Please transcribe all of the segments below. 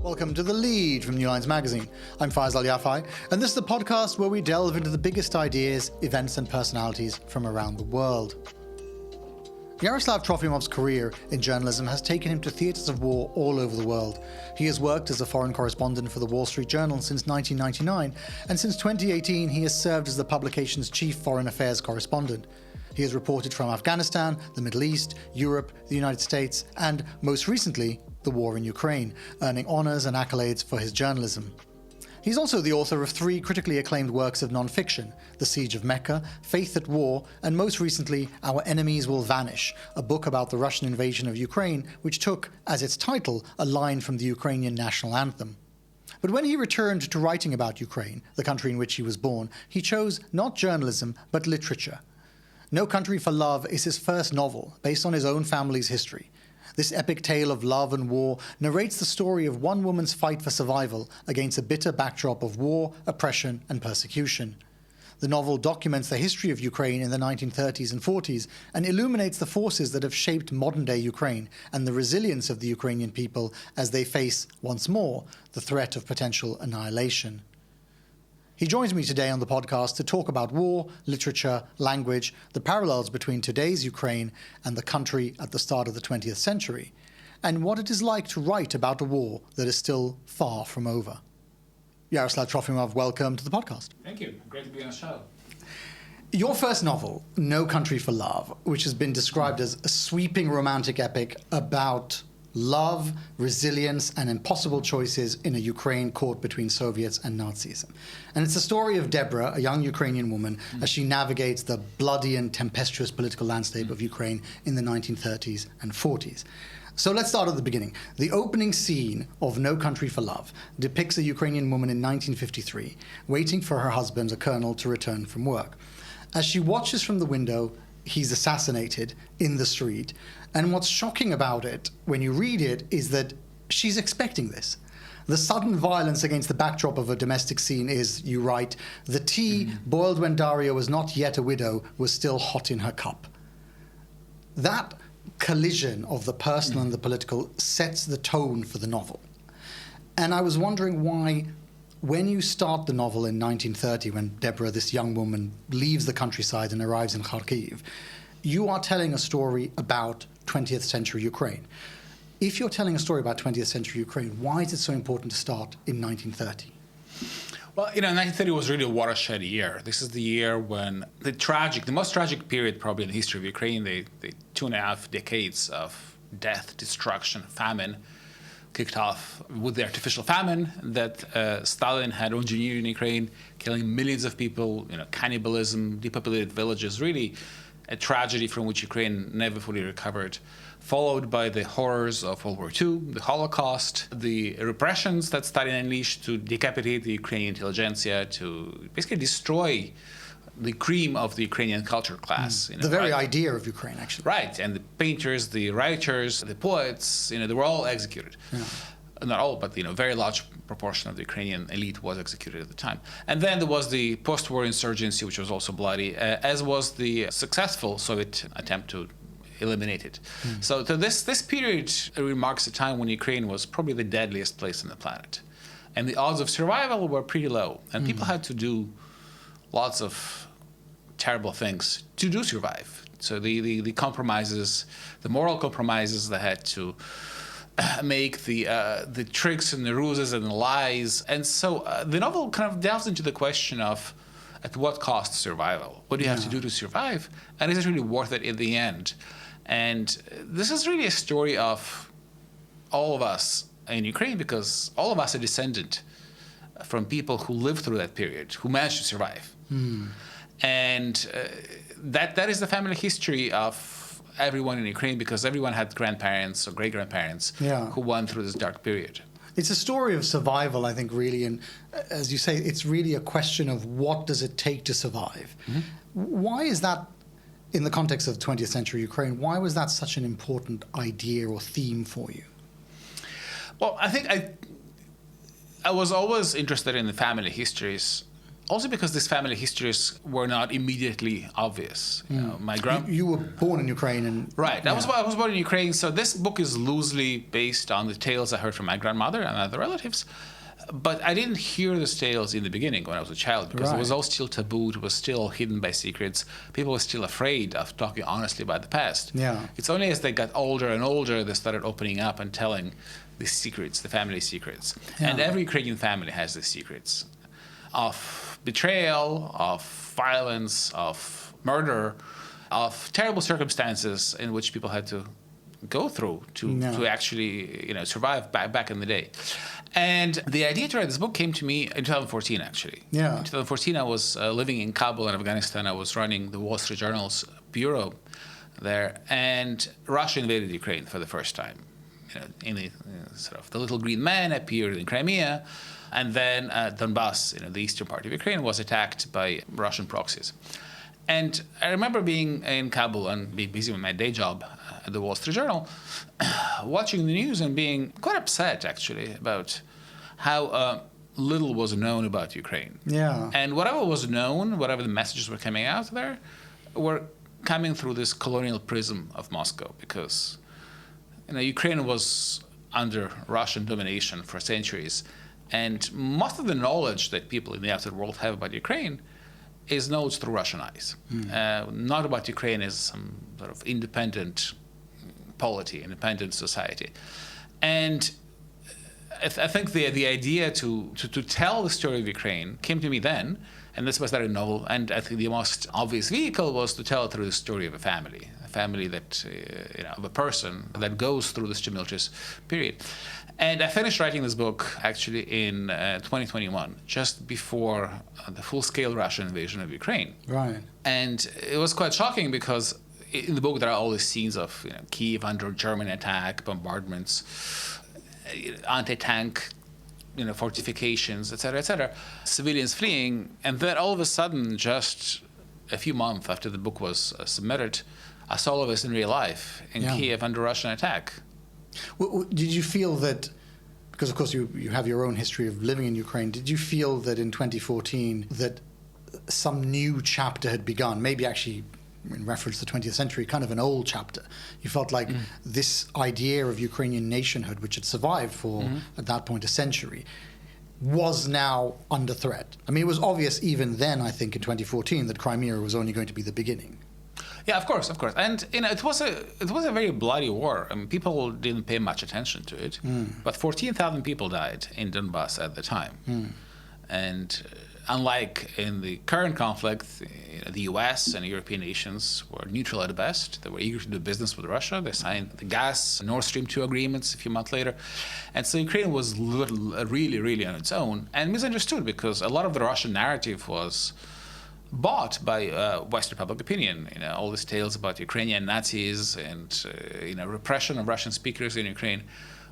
Welcome to The Lead from New Lines magazine. I'm Faisal Al Yafai, and this is the podcast where we delve into the biggest ideas, events and personalities from around the world. Yaroslav Trofimov's career in journalism has taken him to theatres of war all over the world. He has worked as a foreign correspondent for the Wall Street Journal since 1999, and since 2018 he has served as the publication's chief foreign affairs correspondent. He has reported from Afghanistan, the Middle East, Europe, the United States, and, most recently, the war in Ukraine, earning honours and accolades for his journalism. He's also the author of 3 critically acclaimed works of non-fiction: The Siege of Mecca, Faith at War, and most recently, Our Enemies Will Vanish, a book about the Russian invasion of Ukraine, which took, as its title, a line from the Ukrainian national anthem. But when he returned to writing about Ukraine, the country in which he was born, he chose not journalism, but literature. No Country for Love is his first novel, based on his own family's history. This epic tale of love and war narrates the story of one woman's fight for survival against a bitter backdrop of war, oppression, and persecution. The novel documents the history of Ukraine in the 1930s and 40s and illuminates the forces that have shaped modern-day Ukraine and the resilience of the Ukrainian people as they face, once more, the threat of potential annihilation. He joins me today on the podcast to talk about war, literature, language, the parallels between today's Ukraine and the country at the start of the 20th century, and what it is like to write about a war that is still far from over. Yaroslav Trofimov, welcome to the podcast. Thank you. Great to be on the show. Your first novel, No Country for Love, which has been described as a sweeping romantic epic about love, resilience, and impossible choices in a Ukraine caught between Soviets and Nazism. And it's the story of Deborah, a young Ukrainian woman, as she navigates the bloody and tempestuous political landscape of Ukraine in the 1930s and 40s. So let's start at the beginning. The opening scene of No Country for Love depicts a Ukrainian woman in 1953, waiting for her husband, a colonel, to return from work. As she watches from the window, he's assassinated in the street. And what's shocking about it, when you read it, is that she's expecting this. The sudden violence against the backdrop of a domestic scene is, you write, the tea boiled when Daria was not yet a widow was still hot in her cup. That collision of the personal and the political sets the tone for the novel. And I was wondering why, when you start the novel in 1930, when Deborah, this young woman, leaves the countryside and arrives in Kharkiv, you are telling a story about 20th century Ukraine. If you're telling a story about 20th century Ukraine, why is it so important to start in 1930? Well, 1930 was really a watershed year. This is the year when the most tragic period probably in the history of Ukraine, the 2.5 decades of death, destruction, famine, kicked off with the artificial famine that Stalin had engineered in Ukraine, killing millions of people, cannibalism, depopulated villages, really a tragedy from which Ukraine never fully recovered, followed by the horrors of World War II, the Holocaust, the repressions that Stalin unleashed to decapitate the Ukrainian intelligentsia, to basically destroy the cream of the Ukrainian culture class. The very idea of Ukraine, actually. Right, and the painters, the writers, the poets, they were all executed. Yeah. Not all, but very large proportion of the Ukrainian elite was executed at the time. And then there was the post-war insurgency, which was also bloody, as was the successful Soviet attempt to eliminate it. So this period marks a time when Ukraine was probably the deadliest place on the planet. And the odds of survival were pretty low. And people had to do lots of terrible things to survive. So the compromises, the moral compromises they had to make, the tricks and the ruses and the lies. And so the novel kind of delves into the question of at what cost survival? What do you have to do to survive? And is it really worth it in the end? And this is really a story of all of us in Ukraine, because all of us are descendant from people who lived through that period, who managed to survive. And that is the family history of everyone in Ukraine, because everyone had grandparents or great-grandparents who went through this dark period. It's a story of survival, I think, really, and as you say, it's really a question of what does it take to survive. Why is that, in the context of 20th century Ukraine, why was that such an important idea or theme for you? Well, I think I was always interested in the family histories also because these family histories were not immediately obvious. You know, my You were born in Ukraine, and right. I was born in Ukraine, so this book is loosely based on the tales I heard from my grandmother and other relatives. But I didn't hear those tales in the beginning when I was a child, because it was all still taboo. It was still hidden by secrets. People were still afraid of talking honestly about the past. Yeah. It's only as they got older and older they started opening up and telling the secrets, the family secrets. Yeah. And every Ukrainian family has these secrets of betrayal, of violence, of murder, of terrible circumstances in which people had to go through to actually survive back in the day. And the idea to write this book came to me in 2014, actually. Yeah. In 2014, I was living in Kabul in Afghanistan. I was running the Wall Street Journal's bureau there, and Russia invaded Ukraine for the first time. In the sort of the little green man appeared in Crimea, and then Donbass, the eastern part of Ukraine, was attacked by Russian proxies. And I remember being in Kabul and being busy with my day job at the Wall Street Journal, watching the news and being quite upset, actually, about how little was known about Ukraine. Yeah. And whatever was known, whatever the messages were coming out there, were coming through this colonial prism of Moscow, because Ukraine was under Russian domination for centuries, and most of the knowledge that people in the outside world have about Ukraine is knowledge through Russian eyes, not about Ukraine as some sort of independent polity, independent society. And I think the idea to tell the story of Ukraine came to me then, and this was very novel. And I think the most obvious vehicle was to tell it through the story of a family that, of a person that goes through this tumultuous period. And I finished writing this book actually in 2021, just before the full-scale Russian invasion of Ukraine. Right. And it was quite shocking because in the book there are all these scenes of Kyiv under German attack, bombardments, anti-tank, fortifications, etc., civilians fleeing, and then all of a sudden, just a few months after the book was submitted, I saw all of this in real life in Kyiv under Russian attack. Did you feel that, because of course you have your own history of living in Ukraine, did you feel that in 2014 that some new chapter had begun, maybe actually in reference to the 20th century, kind of an old chapter? You felt like this idea of Ukrainian nationhood, which had survived for, at that point, a century, was now under threat. I mean, it was obvious even then, I think, in 2014, that Crimea was only going to be the beginning. Yeah, of course. And it was a very bloody war. I mean, people didn't pay much attention to it, but 14,000 people died in Donbass at the time. And unlike in the current conflict, the U.S. and European nations were neutral at best. They were eager to do business with Russia. They signed the gas Nord Stream 2 agreements a few months later. And so Ukraine was really, really on its own and misunderstood, because a lot of the Russian narrative was bought by Western public opinion. All these tales about Ukrainian Nazis and repression of Russian speakers in Ukraine,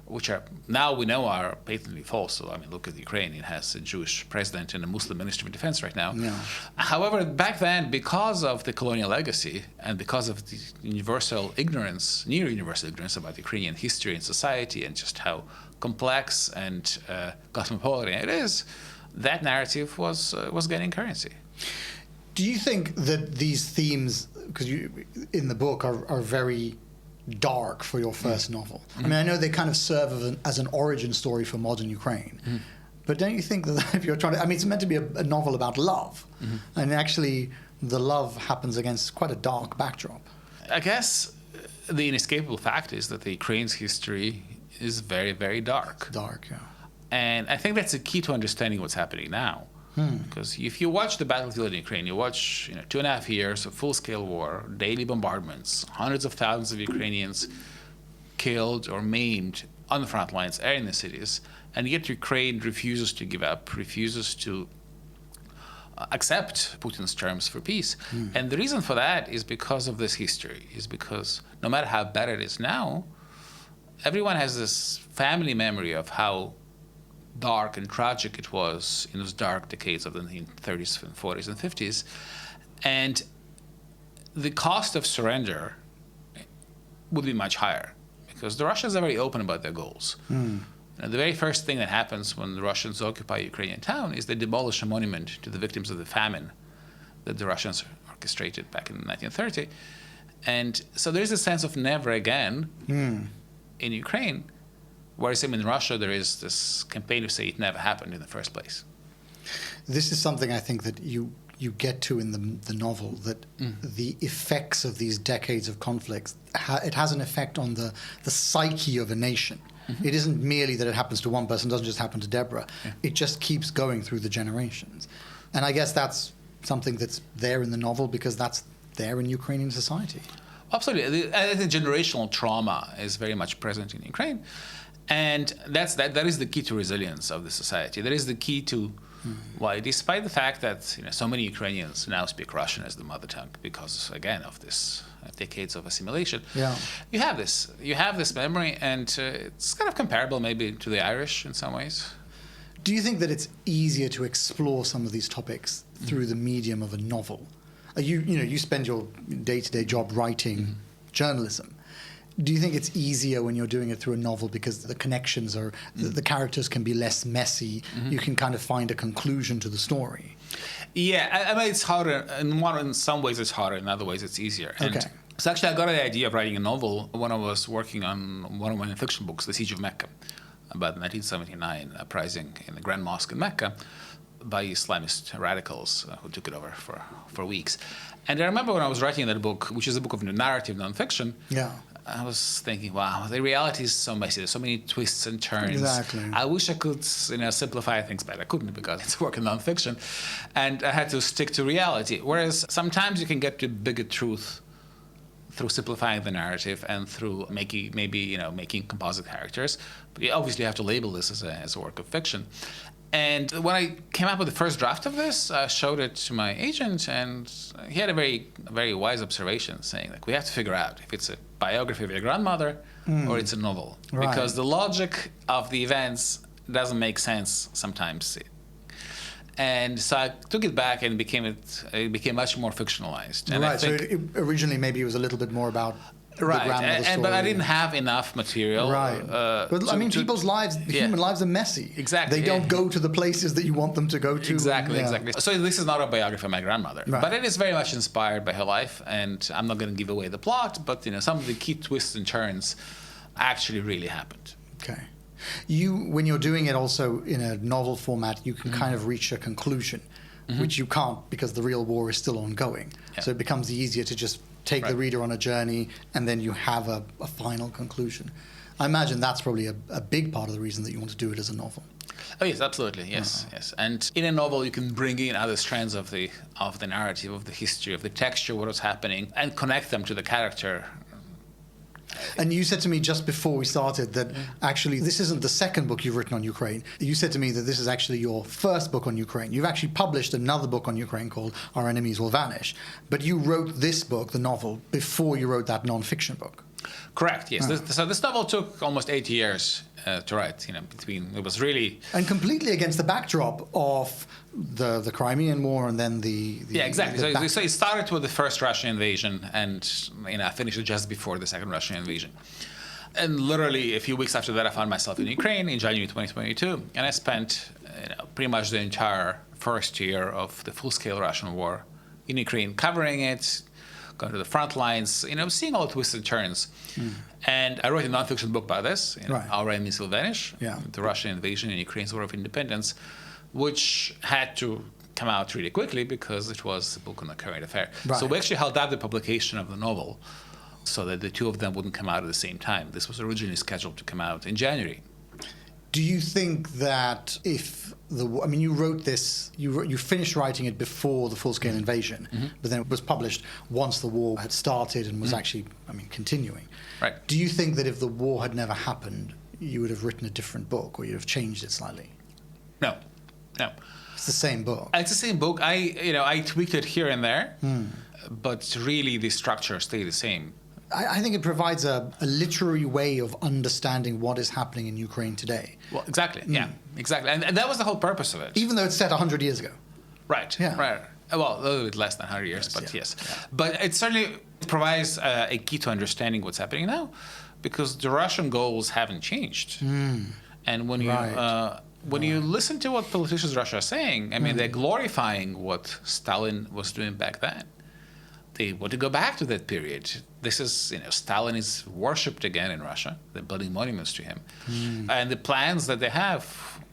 which are now we know are patently false. So I mean, look at Ukraine; it has a Jewish president and a Muslim Ministry of Defense right now. Yeah. However, back then, because of the colonial legacy and because of the universal ignorance, near universal ignorance about Ukrainian history and society and just how complex and cosmopolitan it is, that narrative was gaining currency. Do you think that these themes, because you in the book are very dark for your first novel? I mean, I know they kind of serve as an origin story for modern Ukraine, but don't you think that if you're trying to, I mean, it's meant to be a novel about love, and actually the love happens against quite a dark backdrop? I guess the inescapable fact is that the Ukraine's history is very, very dark. Dark, yeah. And I think that's the key to understanding what's happening now. Because if you watch the battlefield in Ukraine, you watch 2.5 years of full-scale war, daily bombardments, hundreds of thousands of Ukrainians killed or maimed on the front lines and in the cities, and yet Ukraine refuses to give up, refuses to accept Putin's terms for peace. And the reason for that is because of this history, is because no matter how bad it is now, everyone has this family memory of how dark and tragic it was in those dark decades of the 1930s and 40s and 50s. And the cost of surrender would be much higher, because the Russians are very open about their goals. Now, the very first thing that happens when the Russians occupy a Ukrainian town is they demolish a monument to the victims of the famine that the Russians orchestrated back in 1930. And so there's a sense of never again in Ukraine, whereas in Russia there is this campaign to say it never happened in the first place. This is something I think that you get to in the novel, that the effects of these decades of conflicts, it has an effect on the psyche of a nation. It isn't merely that it happens to one person, it doesn't just happen to Deborah. Yeah. It just keeps going through the generations. And I guess that's something that's there in the novel because that's there in Ukrainian society. Absolutely. I think generational trauma is very much present in Ukraine. And that is the key to resilience of the society. That is the key to why, despite the fact that so many Ukrainians now speak Russian as the mother tongue because, again, of this decades of assimilation, you have this memory, and it's kind of comparable maybe to the Irish in some ways. Do you think that it's easier to explore some of these topics through the medium of a novel? You spend your day-to-day job writing journalism. Do you think it's easier when you're doing it through a novel because the connections are, the characters can be less messy, you can kind of find a conclusion to the story? Yeah, I mean, it's harder. In some ways it's harder, in other ways it's easier. And so actually I got the idea of writing a novel when I was working on one of my fiction books, The Siege of Mecca, about the 1979 uprising in the Grand Mosque in Mecca by Islamist radicals who took it over for weeks. And I remember when I was writing that book, which is a book of narrative nonfiction, I was thinking, wow, the reality is so messy. There's so many twists and turns. Exactly. I wish I could, simplify things, but I couldn't because it's work in nonfiction, and I had to stick to reality. Whereas sometimes you can get to bigger truth through simplifying the narrative and through making composite characters. But you obviously have to label this as a work of fiction. And when I came up with the first draft of this, I showed it to my agent, and he had a very, very wise observation, saying that we have to figure out if it's a biography of your grandmother or it's a novel. Right. Because the logic of the events doesn't make sense sometimes. And so I took it back and it became much more fictionalized. And right, so originally maybe it was a little bit more about the grandmother story. But I didn't have enough material. Right. But people's lives, human lives are messy. Exactly. They don't go to the places that you want them to go to. Exactly. So this is not a biography of my grandmother. Right. But it is very much inspired by her life, and I'm not going to give away the plot, but some of the key twists and turns actually really happened. Okay. When you're doing it also in a novel format, you can kind of reach a conclusion, which you can't because the real war is still ongoing. Yeah. So it becomes easier to just take the reader on a journey, and then you have a final conclusion. I imagine that's probably a big part of the reason that you want to do it as a novel. Oh yes, absolutely, yes. And in a novel, you can bring in other strands of the narrative, of the history, of the texture, what was happening, and connect them to the character. And you said to me just before we started that actually this isn't the second book you've written on Ukraine. You said to me that this is actually your first book on Ukraine. You've actually published another book on Ukraine called Our Enemies Will Vanish. But you wrote this book, the novel, before you wrote that non-fiction book. Correct, yes. So this novel took almost 8 years to write. It was really... And completely against the backdrop of the Crimean War and then the yeah, exactly. So it started with the first Russian invasion, and I finished it just before the second Russian invasion. And literally a few weeks after that, I found myself in Ukraine in January 2022, and I spent pretty much the entire first year of the full-scale Russian war in Ukraine, covering it, going to the front lines, seeing all the twists and turns. And I wrote a nonfiction book about this, Our Enemies Will Vanish, the Russian invasion and Ukraine's War of Independence, which had to come out really quickly because it was a book on a current affair. Right. So we actually held up the publication of the novel so that the two of them wouldn't come out at the same time. This was originally scheduled to come out in January. Do you think that if you wrote this, you finished writing it before the full-scale invasion, but then it was published once the war had started and was actually, continuing. Right. Do you think that if the war had never happened, you would have written a different book or you'd have changed it slightly? No. It's the same book. It's the same book. I tweaked it here and there, but really the structure stayed the same. I think it provides a literary way of understanding what is happening in Ukraine today. Well, exactly. Yeah, exactly. And that was the whole purpose of it. Even though it's set 100 years ago. Right. Yeah. Right. Well, a little bit less than 100 years, but yes. Yeah. But it certainly provides a key to understanding what's happening now, because the Russian goals haven't changed. And when you listen to what politicians in Russia are saying, I mean, they're glorifying what Stalin was doing back then. They want to go back to that period. This is, Stalin is worshipped again in Russia. They're building monuments to him. And the plans that they have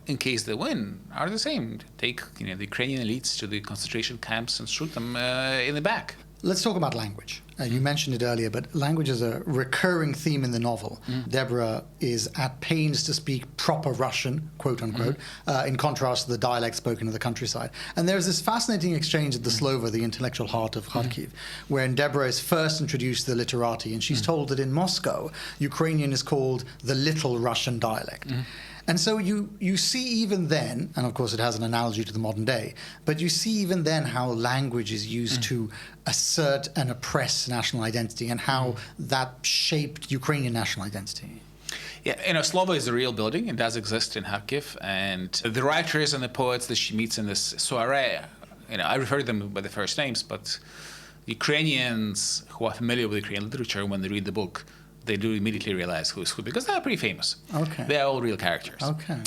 in case they win are the same. Take, the Ukrainian elites to the concentration camps and shoot them in the back. Let's talk about language. You mentioned it earlier, but language is a recurring theme in the novel. Deborah is at pains to speak proper Russian, quote unquote, in contrast to the dialect spoken in the countryside. And there's this fascinating exchange at the Slova, the intellectual heart of Kharkiv, wherein Deborah is first introduced to the literati, and she's told that in Moscow, Ukrainian is called the Little Russian dialect. And so you see even then, and of course it has an analogy to the modern day, but you see even then how language is used to assert and oppress national identity and how that shaped Ukrainian national identity. Yeah, Slova is a real building. It does exist in Kharkiv. And the writers and the poets that she meets in this soiree, I refer to them by the first names, but Ukrainians who are familiar with Ukrainian literature, when they read the book, they do immediately realize who is who, because they're pretty famous. Okay. They're all real characters. Okay.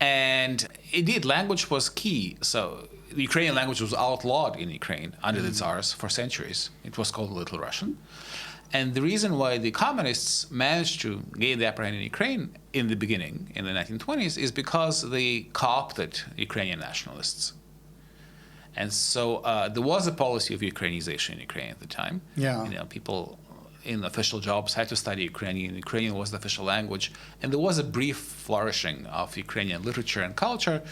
And indeed, language was key. So the Ukrainian language was outlawed in Ukraine under the Tsars for centuries. It was called Little Russian. And the reason why the communists managed to gain the upper hand in Ukraine in the beginning, in the 1920s, is because they co-opted Ukrainian nationalists. And so there was a policy of Ukrainization in Ukraine at the time. Yeah. People in official jobs had to study Ukrainian. Ukrainian was the official language. And there was a brief flourishing of Ukrainian literature and culture,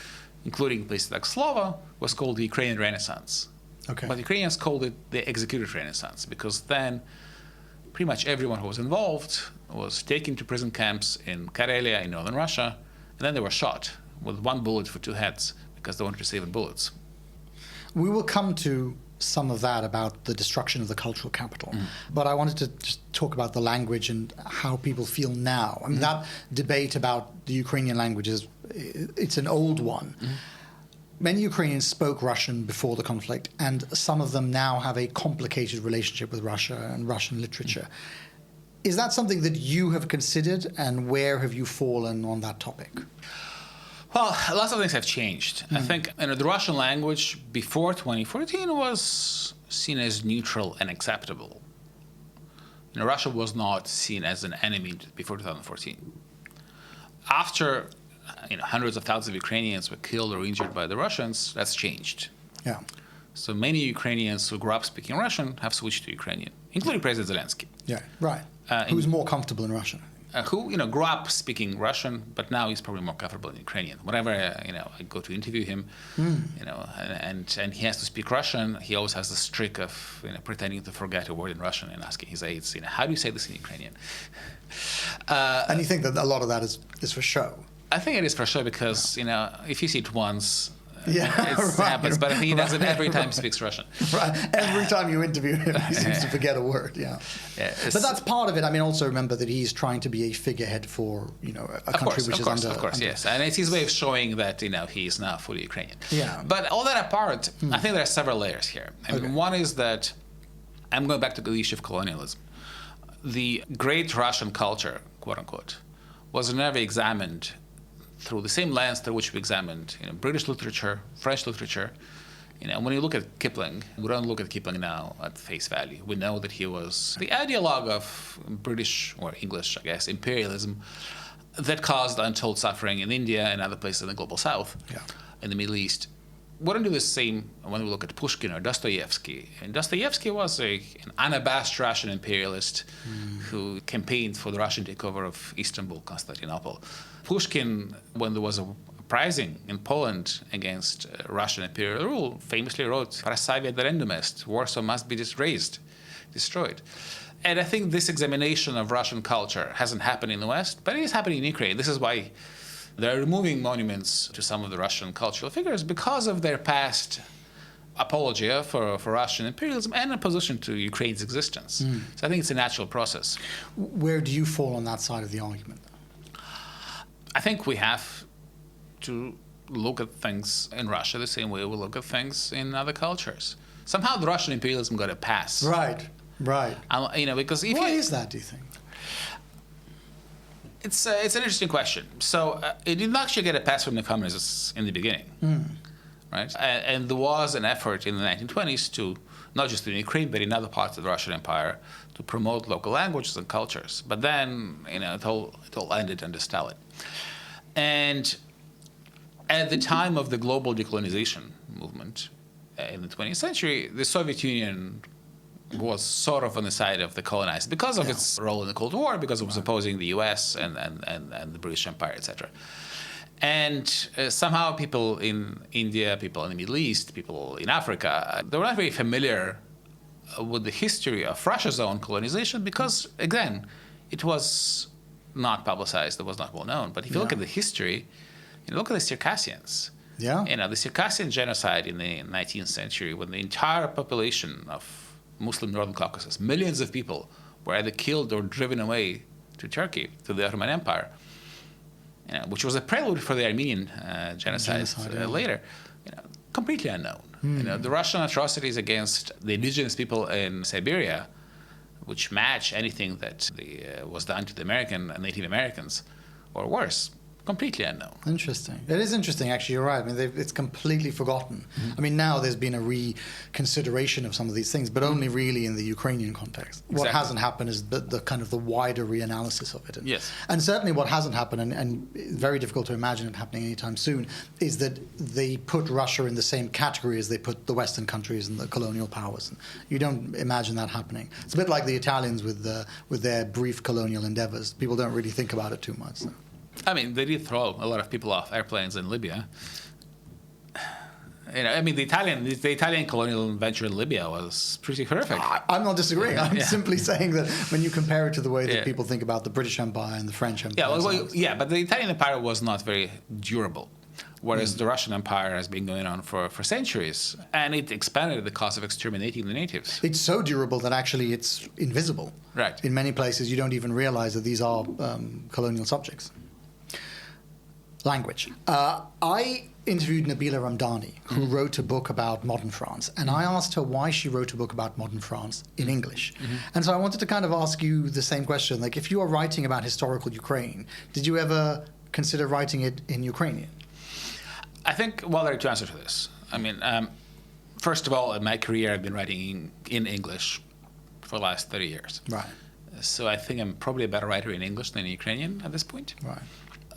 including places like Slova, was called the Ukrainian Renaissance. Okay. But Ukrainians called it the executed Renaissance, because then pretty much everyone who was involved was taken to prison camps in Karelia in northern Russia, and then they were shot with one bullet for two heads because they wanted to save on bullets. We will come to some of that about the destruction of the cultural capital. But I wanted to just talk about the language and how people feel now. I mean, that debate about the Ukrainian language it's an old one. Many Ukrainians spoke Russian before the conflict, and some of them now have a complicated relationship with Russia and Russian literature. Is that something that you have considered, and where have you fallen on that topic? Well, lots of things have changed. I think the Russian language before 2014 was seen as neutral and acceptable. Russia was not seen as an enemy before 2014. After hundreds of thousands of Ukrainians were killed or injured by the Russians, that's changed. Yeah. So many Ukrainians who grew up speaking Russian have switched to Ukrainian, including President Zelensky. Yeah, right. Who's more comfortable in Russian? Who grew up speaking Russian, but now he's probably more comfortable in Ukrainian. Whenever I go to interview him, and he has to speak Russian, he always has this trick of pretending to forget a word in Russian and asking his aides, how do you say this in Ukrainian? And you think that a lot of that is for show? I think it is for show because if you see it once, it right, happens. But I think he does it every time he speaks Russian. Right. Every time you interview him, he seems to forget a word. Yeah. But that's part of it. I mean, also remember that he's trying to be a figurehead for a country which is under. Of course, yes. And it's his way of showing that he is now fully Ukrainian. Yeah. But all that apart, I think there are several layers here. One is that I'm going back to the issue of colonialism. The great Russian culture, quote unquote, was never examined through the same lens through which we examined British literature, French literature. When you look at Kipling, we don't look at Kipling now at face value. We know that he was the ideologue of British, or English, I guess, imperialism that caused untold suffering in India and other places in the global south, in the Middle East. We don't do the same when we look at Pushkin or Dostoevsky. And Dostoevsky was an unabashed Russian imperialist who campaigned for the Russian takeover of Istanbul, Constantinople. Pushkin, when there was a uprising in Poland against Russian imperial rule, famously wrote, "Prasavia referendum est," Warsaw must be destroyed. And I think this examination of Russian culture hasn't happened in the West, but it is happening in Ukraine. This is why they're removing monuments to some of the Russian cultural figures because of their past apologia for Russian imperialism and opposition to Ukraine's existence. So I think it's a natural process. Where do you fall on that side of the argument? I think we have to look at things in Russia the same way we look at things in other cultures. Somehow the Russian imperialism got a pass. Right. Because Why is that, do you think? It's an interesting question. So it didn't actually get a pass from the communists in the beginning, right? And there was an effort in the 1920s to, not just in Ukraine, but in other parts of the Russian Empire, to promote local languages and cultures. But then, it all ended under Stalin. And at the time of the global decolonization movement in the 20th century, the Soviet Union was sort of on the side of the colonized because of its role in the Cold War, because it was opposing the US and the British Empire, etc. And somehow people in India, people in the Middle East, people in Africa, they were not very familiar with the history of Russia's own colonization because, again, it was not publicized, it was not well known. But if you look at the history, look at the Circassians. Yeah. The Circassian genocide in the 19th century, when the entire population of Muslim Northern Caucasus, millions of people were either killed or driven away to Turkey, to the Ottoman Empire, which was a prelude for the Armenian genocide later, completely unknown. The Russian atrocities against the indigenous people in Siberia, which match anything that was done to the Native Americans, or worse, completely unknown. Interesting. It is interesting, actually. You're right. I mean, it's completely forgotten. I mean, now there's been a reconsideration of some of these things, but only really in the Ukrainian context. Exactly. What hasn't happened is the kind of the wider reanalysis of it. Yes. And certainly what hasn't happened, and very difficult to imagine it happening anytime soon, is that they put Russia in the same category as they put the Western countries and the colonial powers. And you don't imagine that happening. It's a bit like the Italians with their brief colonial endeavors. People don't really think about it too much. So. I mean, they did throw a lot of people off airplanes in Libya. The Italian colonial venture in Libya was pretty horrific. I'm not disagreeing. I'm simply saying that when you compare it to the way that people think about the British Empire and the French Empire. But the Italian Empire was not very durable, whereas the Russian Empire has been going on for centuries, and it expanded at the cost of exterminating the natives. It's so durable that actually it's invisible. Right. In many places, you don't even realize that these are colonial subjects. Language. I interviewed Nabila Ramdani, who wrote a book about modern France, and I asked her why she wrote a book about modern France in English. And so I wanted to kind of ask you the same question. Like, if you are writing about historical Ukraine, did you ever consider writing it in Ukrainian? I think, there are two answers to this. I mean, first of all, in my career, I've been writing in English for the last 30 years. Right. So I think I'm probably a better writer in English than in Ukrainian at this point. Right.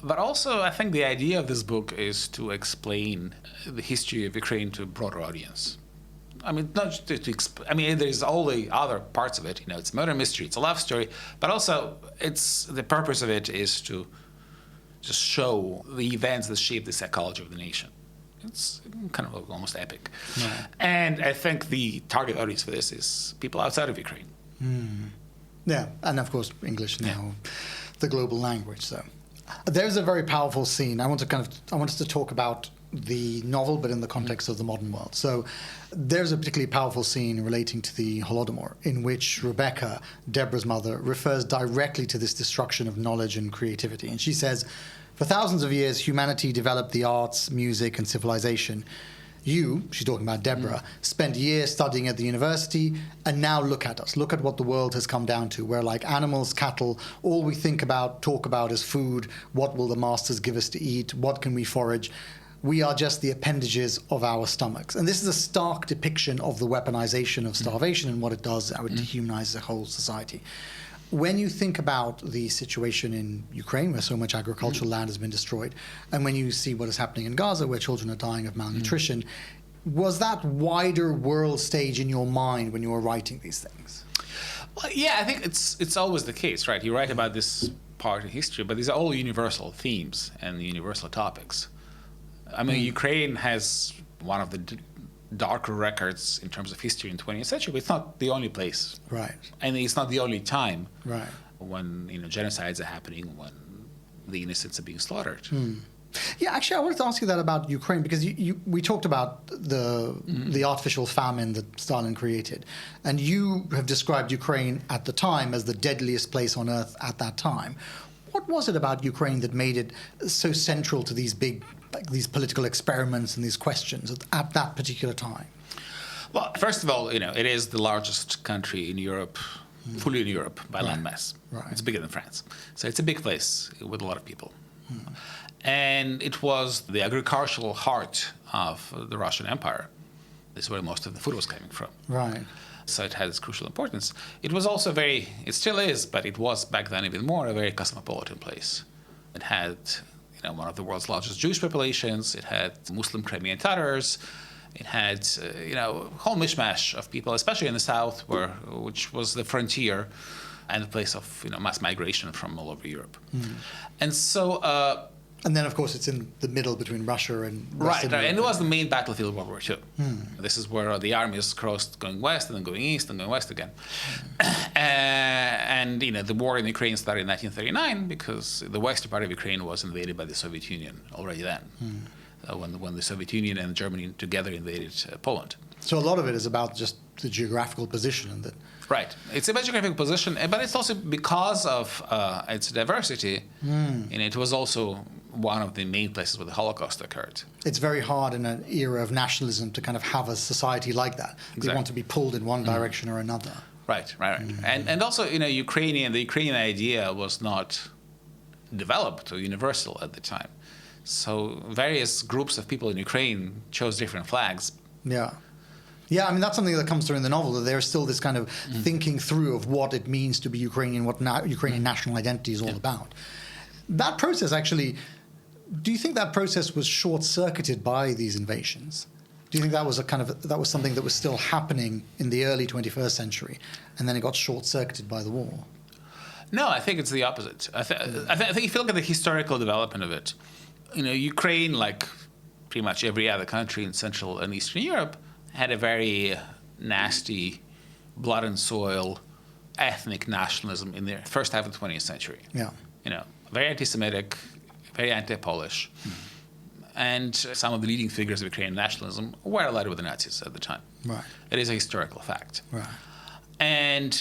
But also, I think the idea of this book is to explain the history of Ukraine to a broader audience. I mean, not just there's all the other parts of it. It's a murder mystery, it's a love story, but also the purpose of it is to just show the events that shape the psychology of the nation. It's kind of almost epic. Right. And I think the target audience for this is people outside of Ukraine. Yeah, and of course, English now, the global language, so. There's a very powerful scene. I want us to talk about the novel, but in the context of the modern world. So there's a particularly powerful scene relating to the Holodomor, in which Rebecca, Deborah's mother, refers directly to this destruction of knowledge and creativity. And she says, for thousands of years, humanity developed the arts, music, and civilization. You, she's talking about Deborah, spent years studying at the university, and now look at us. Look at what the world has come down to. We're like animals, cattle. All we talk about is food. What will the masters give us to eat? What can we forage? We are just the appendages of our stomachs. And this is a stark depiction of the weaponization of starvation and what it does, how it dehumanizes the whole society. When you think about the situation in Ukraine, where so much agricultural land has been destroyed, and when you see what is happening in Gaza, where children are dying of malnutrition, was that wider world stage in your mind when you were writing these things? Well, yeah, I think it's always the case, right? You write about this part of history, but these are all universal themes and universal topics. I mean, Ukraine has one of the darker records in terms of history in the 20th century, but it's not the only place. Right. And it's not the only time when genocides are happening, when the innocents are being slaughtered. Yeah, actually, I wanted to ask you that about Ukraine, because we talked about the artificial famine that Stalin created, and you have described Ukraine at the time as the deadliest place on earth at that time. What was it about Ukraine that made it so central to these these political experiments and these questions at that particular time? Well, first of all, it is the largest country in Europe fully in Europe by landmass. Right. It's bigger than France. So it's a big place with a lot of people. And it was the agricultural heart of the Russian Empire. This is where most of the food was coming from. Right. So it had its crucial importance. It was also it still is, but it was back then even more, a very cosmopolitan place. It had, one of the world's largest Jewish populations. It had Muslim Crimean Tatars. It had, a whole mishmash of people, especially in the south, which was the frontier and the place of, mass migration from all over Europe. And so... and then, of course, it's in the middle between Russia and Western Right, Europe. and it was the main battlefield of World War II. This is where the armies crossed, going west and then going east and going west again. And the war in Ukraine started in 1939 because the western part of Ukraine was invaded by the Soviet Union already then. When the Soviet Union and Germany together invaded Poland. So a lot of it is about just the geographical position and that. Right. It's about geographical position, but it's also because of its diversity. And it was also one of the main places where the Holocaust occurred. It's very hard in an era of nationalism to kind of have a society like that. Exactly. We want to be pulled in one direction or another. Right. And also, the Ukrainian idea was not developed or universal at the time. So various groups of people in Ukraine chose different flags. Yeah. Yeah, I mean, that's something that comes through in the novel, that there's still this kind of thinking through of what it means to be Ukrainian, what Ukrainian national identity is all about. That process actually, do you think that process was short-circuited by these invasions? Do you think that was that was something that was still happening in the early 21st century, and then it got short-circuited by the war? No, I think it's the opposite. I think if you look at the historical development of it, Ukraine, like pretty much every other country in Central and Eastern Europe, had a very nasty blood and soil ethnic nationalism in the first half of the 20th century. Yeah. Very anti-Semitic, very anti-Polish. And some of the leading figures of Ukrainian nationalism were allied with the Nazis at the time. Right. It is a historical fact. Right. And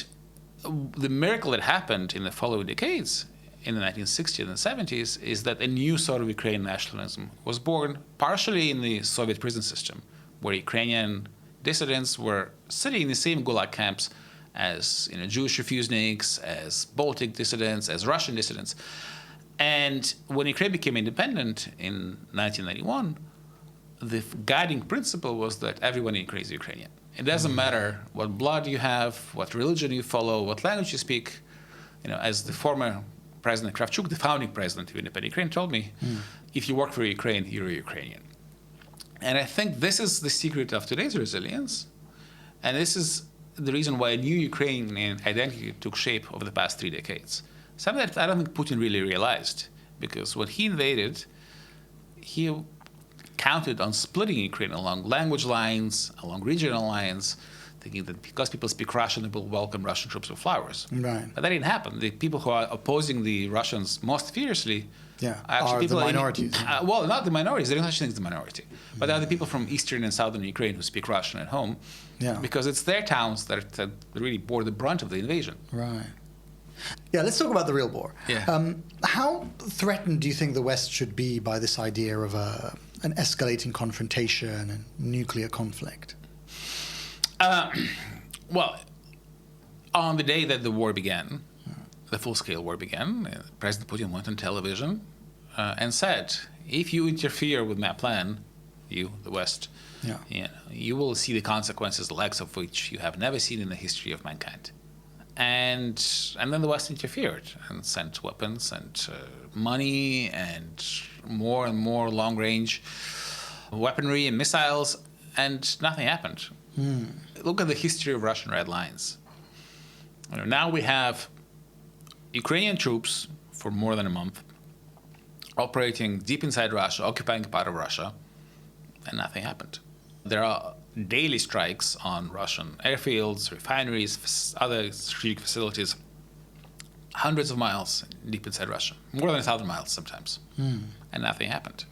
the miracle that happened in the following decades, in the 1960s and 70s, is that a new sort of Ukrainian nationalism was born partially in the Soviet prison system, where Ukrainian dissidents were sitting in the same Gulag camps as Jewish refuseniks, as Baltic dissidents, as Russian dissidents. And when Ukraine became independent in 1991, the guiding principle was that everyone in Ukraine is Ukrainian. It doesn't matter what blood you have, what religion you follow, what language you speak. As the former President Kravchuk, the founding president of independent Ukraine, told me, if you work for Ukraine, you're a Ukrainian. And I think this is the secret of today's resilience. And this is the reason why a new Ukrainian identity took shape over the past 3 decades. Something that I don't think Putin really realized, because when he invaded, he counted on splitting Ukraine along language lines, along regional lines, thinking that because people speak Russian, they will welcome Russian troops with flowers. Right. But that didn't happen. The people who are opposing the Russians most fiercely are the minorities. Well, not the minorities. There is no such thing as the minority. But there are the people from eastern and southern Ukraine who speak Russian at home, because it's their towns that really bore the brunt of the invasion. Right. Yeah, let's talk about the real war. Yeah. How threatened do you think the West should be by this idea of an escalating confrontation and nuclear conflict? Well, on the day that the war began, the full-scale war began, President Putin went on television and said, if you interfere with my plan, you, the West, you will see the consequences, the likes of which you have never seen in the history of mankind. And then the West interfered and sent weapons and money and more long-range weaponry and missiles, and nothing happened. Look at the history of Russian red lines. Now we have Ukrainian troops for more than a month operating deep inside Russia, occupying a part of Russia, and nothing happened. There are daily strikes on Russian airfields, refineries, other strategic facilities, hundreds of miles deep inside Russia, more than 1,000 miles sometimes, and nothing happened.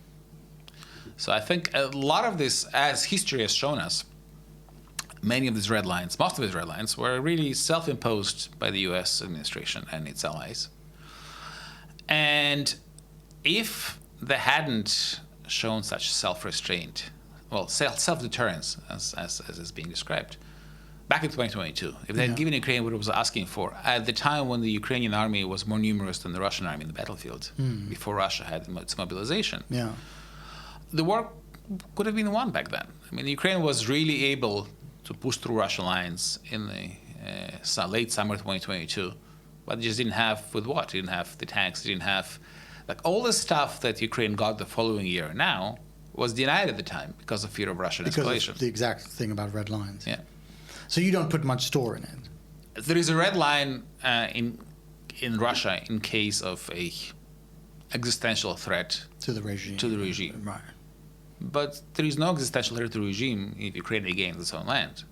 So I think a lot of this, as history has shown us, many of these red lines, most of these red lines, were really self-imposed by the U.S. administration and its allies. And if they hadn't shown such self-restraint, well, self-deterrence, as is being described, back in 2022, if they had given Ukraine what it was asking for, at the time when the Ukrainian army was more numerous than the Russian army in the battlefield, before Russia had its mobilization, the war could have been won back then. I mean, Ukraine was really able to push through Russian lines in the late summer 2022, but they just didn't have with what? They didn't have the tanks, they didn't have, like, all the stuff that Ukraine got the following year now was denied at the time because of fear of Russian escalation. Because the exact thing about red lines. Yeah. So you don't put much store in it? There is a red line in Russia in case of a existential threat to the regime. Right. But there is no existential threat to the regime if Ukraine regains its own land.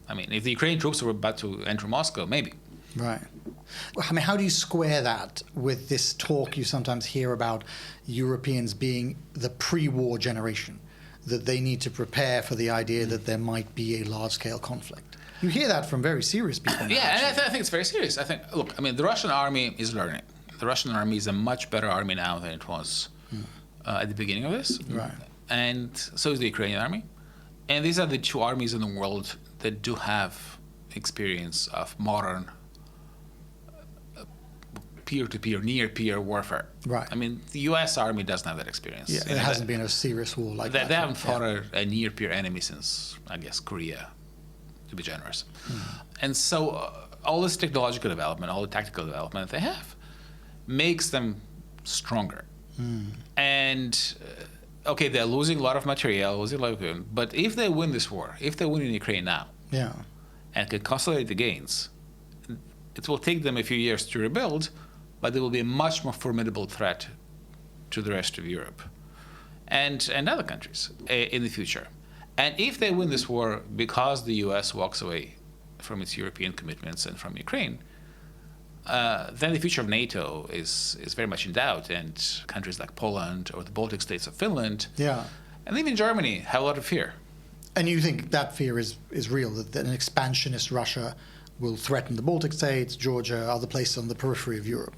I mean, if the Ukrainian troops were about to enter Moscow, maybe. Right. I mean, how do you square that with this talk you sometimes hear about Europeans being the pre-war generation, that they need to prepare for the idea that there might be a large-scale conflict? You hear that from very serious people now. Yeah, and I think it's very serious. I think, look, I mean, the Russian army is learning. The Russian army is a much better army now than it was at the beginning of this. Right. And so is the Ukrainian army. And these are the two armies in the world that do have experience of modern peer-to-peer, near-peer warfare. Right. I mean, the U.S. Army doesn't have that experience. Yeah, there hasn't been a serious war like that. They haven't fought a near-peer enemy since, I guess, Korea, to be generous. And so all this technological development, all the tactical development they have, makes them stronger. And, okay, they're losing a lot of material, but if they win this war, if they win in Ukraine now, and can consolidate the gains, it will take them a few years to rebuild, but they will be a much more formidable threat to the rest of Europe and other countries in the future. And if they win this war because the U.S. walks away from its European commitments and from Ukraine, then the future of NATO is very much in doubt, and countries like Poland or the Baltic states of Finland, and even Germany have a lot of fear. And you think that fear is real, that an expansionist Russia will threaten the Baltic states, Georgia, other places on the periphery of Europe?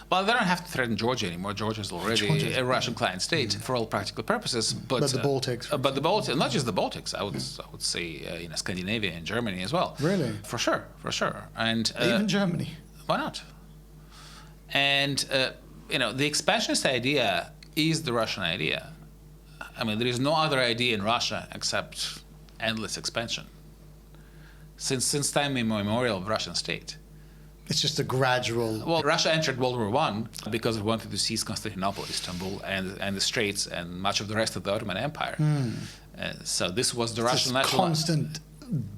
Well, they don't have to threaten Georgia anymore. Georgia is already a Russian client state for all practical purposes. But the Baltics. But the Baltics, not just the Baltics. I would say Scandinavia and Germany as well. Really? For sure. And even Germany. Why not? And the expansionist idea is the Russian idea. I mean, there is no other idea in Russia except endless expansion. Since time immemorial of Russian state. It's just a gradual... Well, Russia entered World War I because it wanted to seize Constantinople, Istanbul, and the Straits, and much of the rest of the Ottoman Empire. So this was the Russian national... constant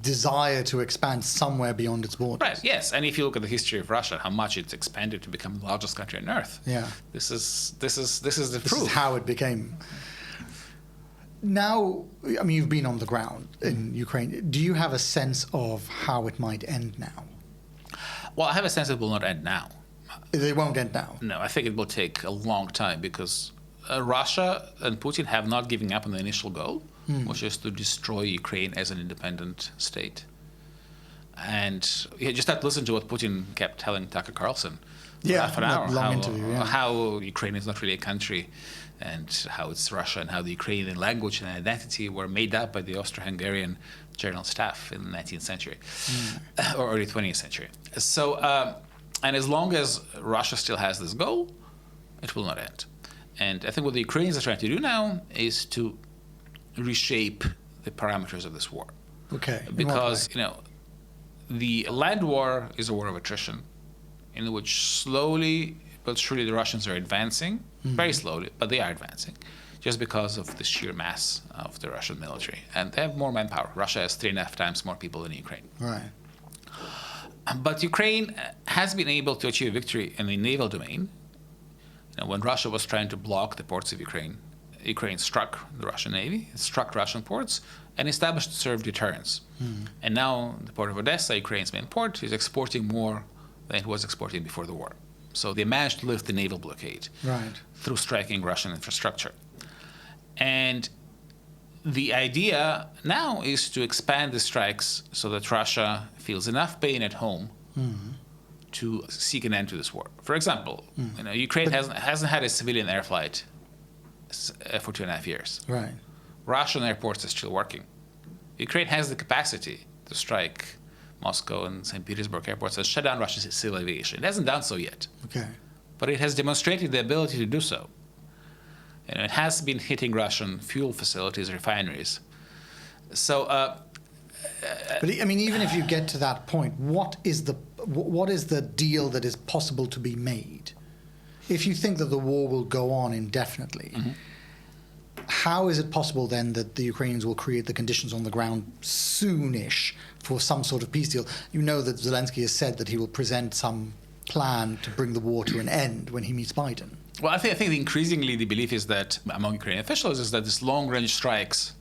desire to expand somewhere beyond its borders. Right, yes. And if you look at the history of Russia, how much it's expanded to become the largest country on earth. This is the proof. This is how it became... Now, I mean, you've been on the ground in Ukraine. Do you have a sense of how it might end now? Well, I have a sense it will not end now. It won't end now? No, I think it will take a long time because Russia and Putin have not given up on the initial goal, which is to destroy Ukraine as an independent state. And you just have to listen to what Putin kept telling Tucker Carlson for half an hour. Long interview, how Ukraine is not really a country, and how it's Russia, and how the Ukrainian language and identity were made up by the Austro-Hungarian general staff in the 19th century or early 20th century. So, and as long as Russia still has this goal, it will not end. And I think what the Ukrainians are trying to do now is to reshape the parameters of this war. Okay. Because, the land war is a war of attrition in which slowly but surely the Russians are advancing, very slowly, but they are advancing, just because of the sheer mass of the Russian military. And they have more manpower. Russia has 3.5 times more people than Ukraine. Right. But Ukraine has been able to achieve victory in the naval domain. When Russia was trying to block the ports of Ukraine, Ukraine struck the Russian Navy, struck Russian ports, and established to serve deterrence. And now the port of Odessa, Ukraine's main port, is exporting more than it was exporting before the war. So they managed to lift the naval blockade through striking Russian infrastructure. And the idea now is to expand the strikes so that Russia feels enough pain at home to seek an end to this war. For example, Ukraine hasn't had a civilian air flight for 2.5 years. Right. Russian airports are still working. Ukraine has the capacity to strike Moscow and St. Petersburg airports has shut down Russian civil aviation. It hasn't done so yet. Okay. But it has demonstrated the ability to do so. And it has been hitting Russian fuel facilities, refineries. So, but I mean, even if you get to that point, what is the deal that is possible to be made? If you think that the war will go on indefinitely, how is it possible then that the Ukrainians will create the conditions on the ground soonish for some sort of peace deal? You know that Zelensky has said that he will present some plan to bring the war to an end when he meets Biden. Well, I think increasingly the belief is that among Ukrainian officials is that these long-range strikes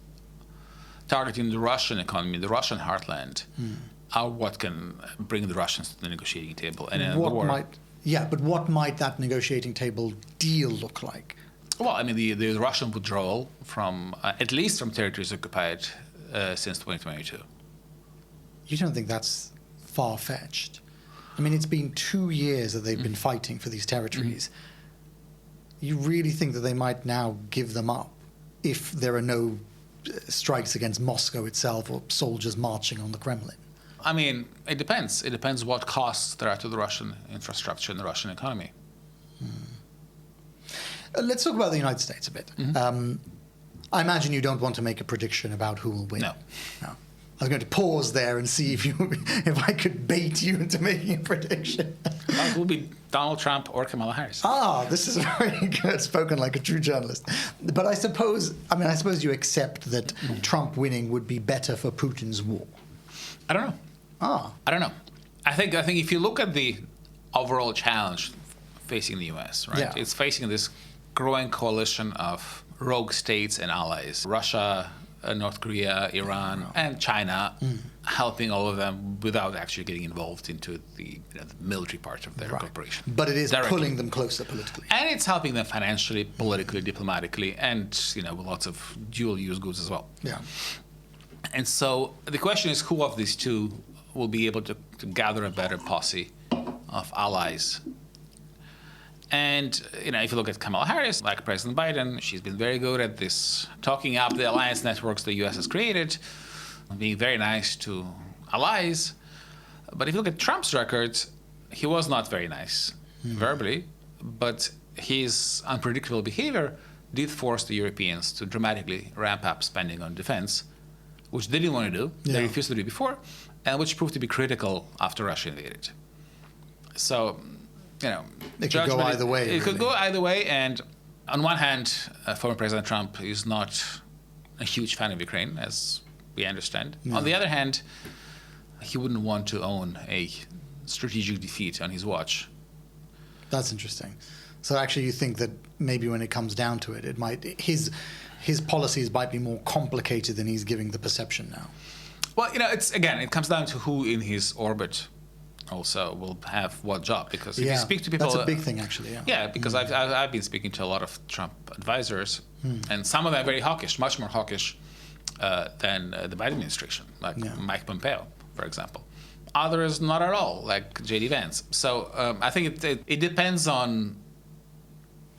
targeting the Russian economy, the Russian heartland, are what can bring the Russians to the negotiating table and end the war. But what might that negotiating table deal look like? Well, I mean, the Russian withdrawal from, at least from territories occupied since 2022. You don't think that's far-fetched? I mean, it's been 2 years that they've been fighting for these territories. You really think that they might now give them up if there are no strikes against Moscow itself or soldiers marching on the Kremlin? I mean, it depends. It depends what costs there are to the Russian infrastructure and the Russian economy. Let's talk about the United States a bit. I imagine you don't want to make a prediction about who will win. No. I was going to pause there and see if I could bait you into making a prediction. Well, it will be Donald Trump or Kamala Harris. This is very good, spoken like a true journalist. But I suppose you accept that Trump winning would be better for Putin's war. I don't know. I don't know. I think if you look at the overall challenge facing the U.S., right? Yeah. It's facing this growing coalition of rogue states and allies: Russia, North Korea, Iran, and China, helping all of them without actually getting involved into the military part of their cooperation. But it is directly. pulling them closer politically. And it's helping them financially, politically, diplomatically, and with lots of dual-use goods as well. Yeah. And so the question is, who of these two will be able to gather a better posse of allies? And, if you look at Kamala Harris, like President Biden, she's been very good at this, talking up the alliance networks the U.S. has created, being very nice to allies. But if you look at Trump's record, he was not very nice verbally, but his unpredictable behavior did force the Europeans to dramatically ramp up spending on defense, which they didn't want to do. Yeah. They refused to do before, and which proved to be critical after Russia invaded. So, it could go either way. It could go either way, and on one hand, former President Trump is not a huge fan of Ukraine, as we understand. No. On the other hand, he wouldn't want to own a strategic defeat on his watch. That's interesting. So actually, you think that maybe when it comes down to it, his policies might be more complicated than he's giving the perception now. Well, it comes down to who in his orbit also will have what job, because if you speak to people, that's a big thing actually. Yeah, because I've been speaking to a lot of Trump advisors, and some of them are very hawkish, much more hawkish than the Biden administration, like Mike Pompeo, for example. Others not at all, like J.D. Vance. So I think it depends on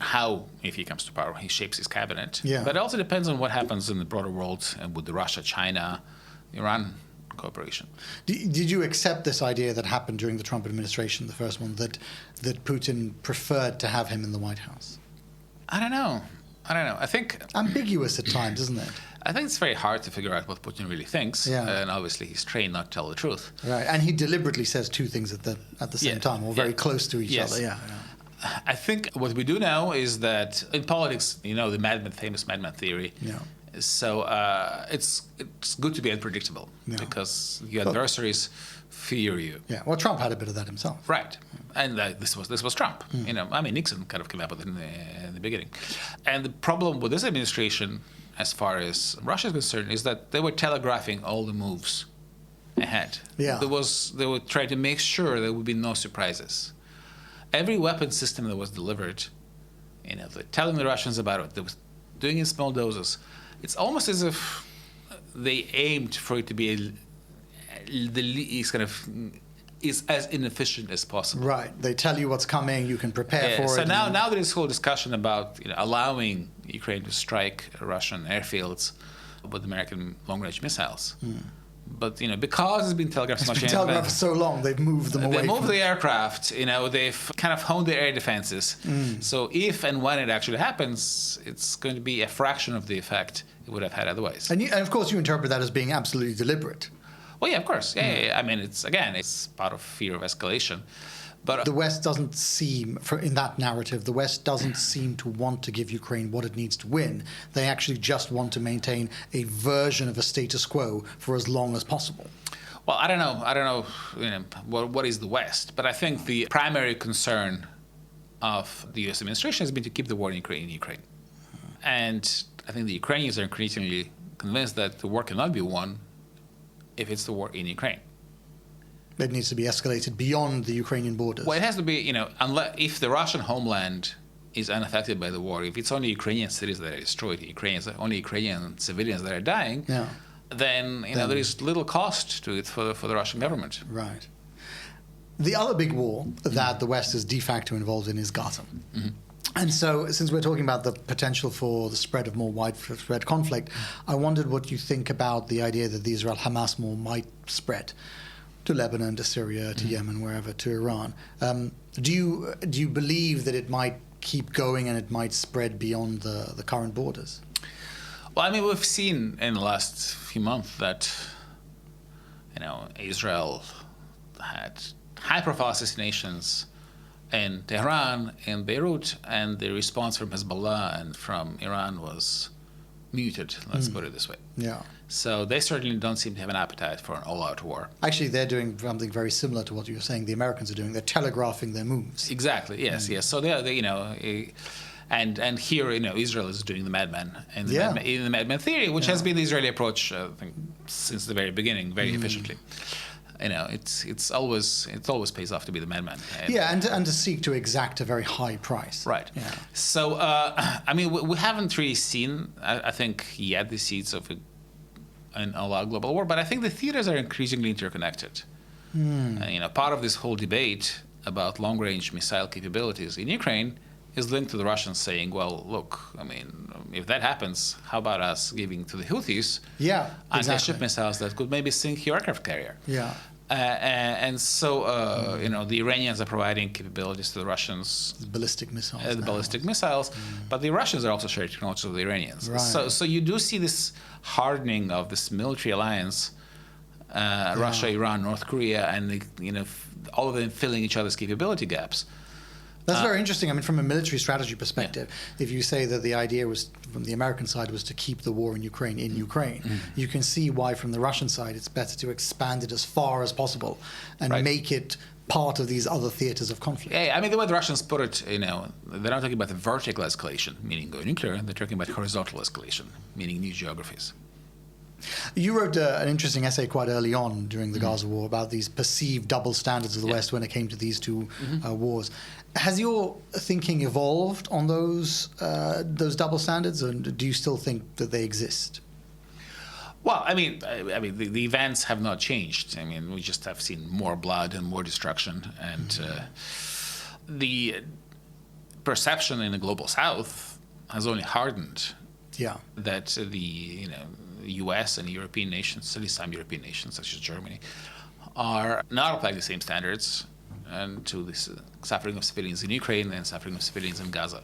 how, if he comes to power, he shapes his cabinet. Yeah. But it also depends on what happens in the broader world and with the Russia, China, Iran cooperation. Did you accept this idea that happened during the Trump administration, the first one, that Putin preferred to have him in the White House? I don't know. I think ambiguous at times, isn't it? I think it's very hard to figure out what Putin really thinks. Yeah. And obviously he's trained not to tell the truth. Right. And he deliberately says two things at the same time, or very close to each other. Yeah. I think what we do know is that in politics, the famous madman theory. Yeah. So it's good to be unpredictable because your adversaries fear you. Yeah. Well, Trump had a bit of that himself. Right. And this was Trump. Nixon kind of came up with it in the beginning. And the problem with this administration, as far as Russia is concerned, is that they were telegraphing all the moves ahead. Yeah. They were trying to make sure there would be no surprises. Every weapon system that was delivered, they're telling the Russians about it. They were doing it in small doses. It's almost as if they aimed for it to be is as inefficient as possible. Right. They tell you what's coming. You can prepare for it. So now there is whole discussion about allowing Ukraine to strike Russian airfields with American long-range missiles. But because it's been telegraphed so much, telegraphed for so long, they've moved them away. They moved the aircraft. They've kind of honed their air defenses. So if and when it actually happens, it's going to be a fraction of the effect it would have had otherwise. And of course, you interpret that as being absolutely deliberate. Well, yeah, of course. Yeah. I mean, it's part of fear of escalation. But the West doesn't seem, in that narrative, the West doesn't seem to want to give Ukraine what it needs to win. They actually just want to maintain a version of a status quo for as long as possible. Well, I don't know what is the West, but I think the primary concern of the U.S. administration has been to keep the war in Ukraine. And I think the Ukrainians are increasingly convinced that the war cannot be won if it's the war in Ukraine. It needs to be escalated beyond the Ukrainian borders. Well, it has to be, unless if the Russian homeland is unaffected by the war, if it's only Ukrainian cities that are destroyed, only Ukrainian civilians that are dying, then there is little cost to it for the Russian government. Right. The other big war that the West is de facto involved in is Gaza. Mm-hmm. And so, since we're talking about the potential for the spread of more widespread conflict, I wondered what you think about the idea that the Israel-Hamas war might spread to Lebanon, to Syria, to Yemen, wherever, to Iran. Do you believe that it might keep going and it might spread beyond the current borders? Well, I mean, we've seen in the last few months that, Israel had high-profile assassinations in Tehran, in Beirut, and the response from Hezbollah and from Iran was muted, let's put it this way. Yeah. So they certainly don't seem to have an appetite for an all-out war. Actually, they're doing something very similar to what you were saying the Americans are doing. They're telegraphing their moves. Exactly, yes. So and here, Israel is doing the madman in the madman theory, which has been the Israeli approach, I think, since the very beginning, very efficiently. It's always pays off to be the madman. And to seek to exact a very high price. Right. Yeah. So, we haven't really seen, I think, yet the seeds of an all-out global war, but I think the theaters are increasingly interconnected. Part of this whole debate about long-range missile capabilities in Ukraine is linked to the Russians saying, well, look, if that happens, how about us giving to the Houthis anti-ship missiles that could maybe sink your aircraft carrier? Yeah. And so, the Iranians are providing capabilities to the Russians. Ballistic missiles. But the Russians are also sharing technology with the Iranians. Right. So you do see this hardening of this military alliance, Russia, Iran, North Korea, and all of them filling each other's capability gaps. That's very interesting. From a military strategy perspective, if you say that the idea was, from the American side, was to keep the war in Ukraine, you can see why, from the Russian side, it's better to expand it as far as possible and make it part of these other theaters of conflict. Yeah, the way the Russians put it, they're not talking about the vertical escalation, meaning going nuclear, they're talking about horizontal escalation, meaning new geographies. You wrote an interesting essay quite early on during the Gaza war about these perceived double standards of the West when it came to these two wars. Has your thinking evolved on those double standards, and do you still think that they exist? Well, the events have not changed. We just have seen more blood and more destruction, and the perception in the global South has only hardened. Yeah. That the U.S. and European nations, at least some European nations such as Germany, are not applying the same standards and to this suffering of civilians in Ukraine and suffering of civilians in Gaza.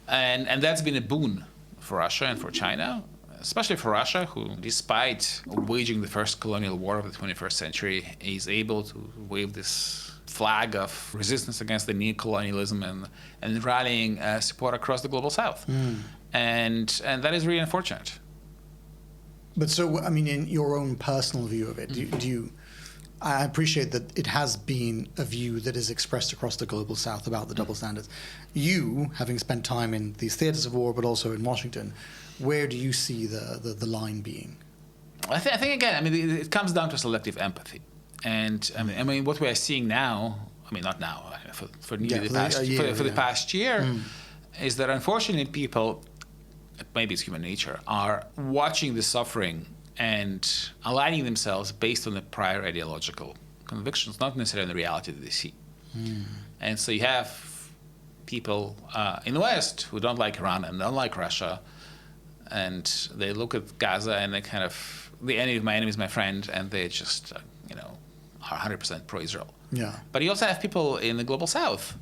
And that's been a boon for Russia and for China, especially for Russia, who, despite waging the first colonial war of the 21st century, is able to wave this flag of resistance against the neo-colonialism and rallying support across the global South. And that is really unfortunate. But so, in your own personal view of it, do you I appreciate that it has been a view that is expressed across the global South about the double standards. You, having spent time in these theaters of war, but also in Washington, where do you see the line being? I think again, it comes down to selective empathy. And what we are seeing now, not now, for the past year, is that unfortunately people, maybe it's human nature, are watching the suffering and aligning themselves based on the prior ideological convictions, not necessarily on the reality that they see. And so you have people in the West who don't like Iran and don't like Russia, and they look at Gaza and they kind of the enemy of my enemy is my friend, and they just, are 100% pro-Israel. Yeah. But you also have people in the global south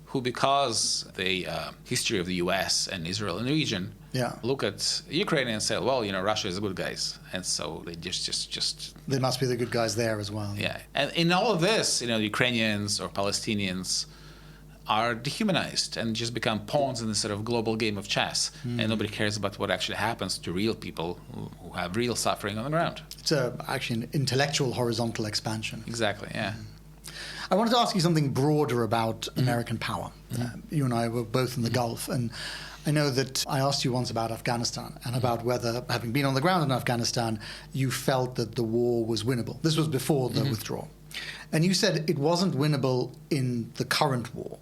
who, because the history of the U.S. and Israel in the region, look at Ukraine and say, well, Russia is the good guys. And so they just... They must be the good guys there as well. Yeah. And in all of this, Ukrainians or Palestinians are dehumanized and just become pawns in this sort of global game of chess. And nobody cares about what actually happens to real people who have real suffering on the ground. It's actually an intellectual horizontal expansion. Exactly, yeah. I wanted to ask you something broader about American power. You and I were both in the Gulf, and I know that I asked you once about Afghanistan and about whether, having been on the ground in Afghanistan, you felt that the war was winnable. This was before the withdrawal. And you said it wasn't winnable in the current war.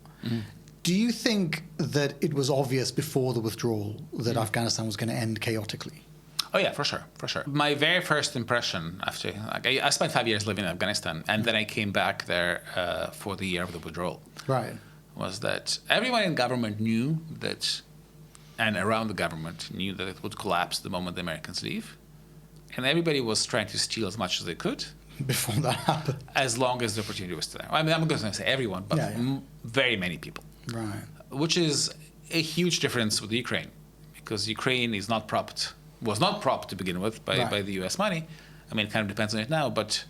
Do you think that it was obvious before the withdrawal that Afghanistan was going to end chaotically? Oh yeah, for sure. My very first impression after, I spent 5 years living in Afghanistan, and then I came back there for the year of the withdrawal. Right. Was that everyone in government knew that, and around the government knew that it would collapse the moment the Americans leave, and everybody was trying to steal as much as they could before that happened, as long as the opportunity was there. I mean, I'm not going to say everyone, but very many people. Right. Which is a huge difference with Ukraine, because Ukraine was not propped to begin with by the U.S. money. I mean, it kind of depends on it now, but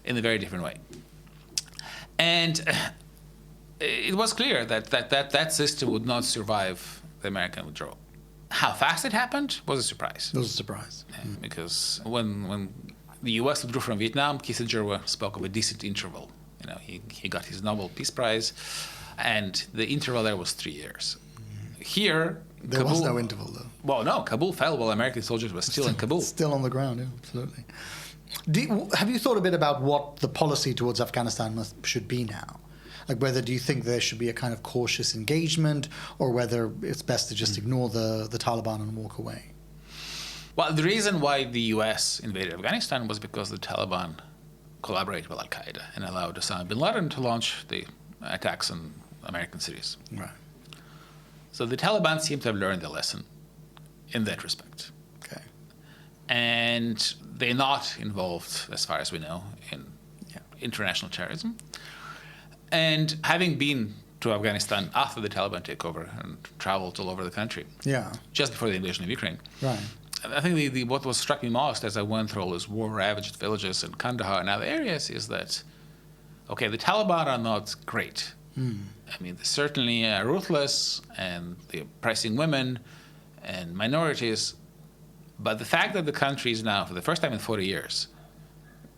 in a very different way. And it was clear that system would not survive the American withdrawal. How fast it happened was a surprise. It was a surprise. Yeah, because when the U.S. withdrew from Vietnam, Kissinger spoke of a decent interval. He got his Nobel Peace Prize, and the interval there was 3 years. Here, there was no interval, though. Well, no, Kabul fell while American soldiers were still in Kabul. Still on the ground, yeah, absolutely. Have you thought a bit about what the policy towards Afghanistan should be now? Like, whether do you think there should be a kind of cautious engagement, or whether it's best to just ignore the Taliban and walk away? Well, the reason why the U.S. invaded Afghanistan was because the Taliban collaborated with Al-Qaeda and allowed Osama bin Laden to launch the attacks on American cities. Right. So the Taliban seem to have learned their lesson in that respect. Okay. And they're not involved, as far as we know, in international terrorism. And having been to Afghanistan after the Taliban took over and traveled all over the country, just before the invasion of Ukraine, I think what was struck me most as I went through all these war-ravaged villages in Kandahar and other areas is that, okay, the Taliban are not great. I mean, they're certainly ruthless, and they're oppressing women and minorities. But the fact that the country is now, for the first time in 40 years,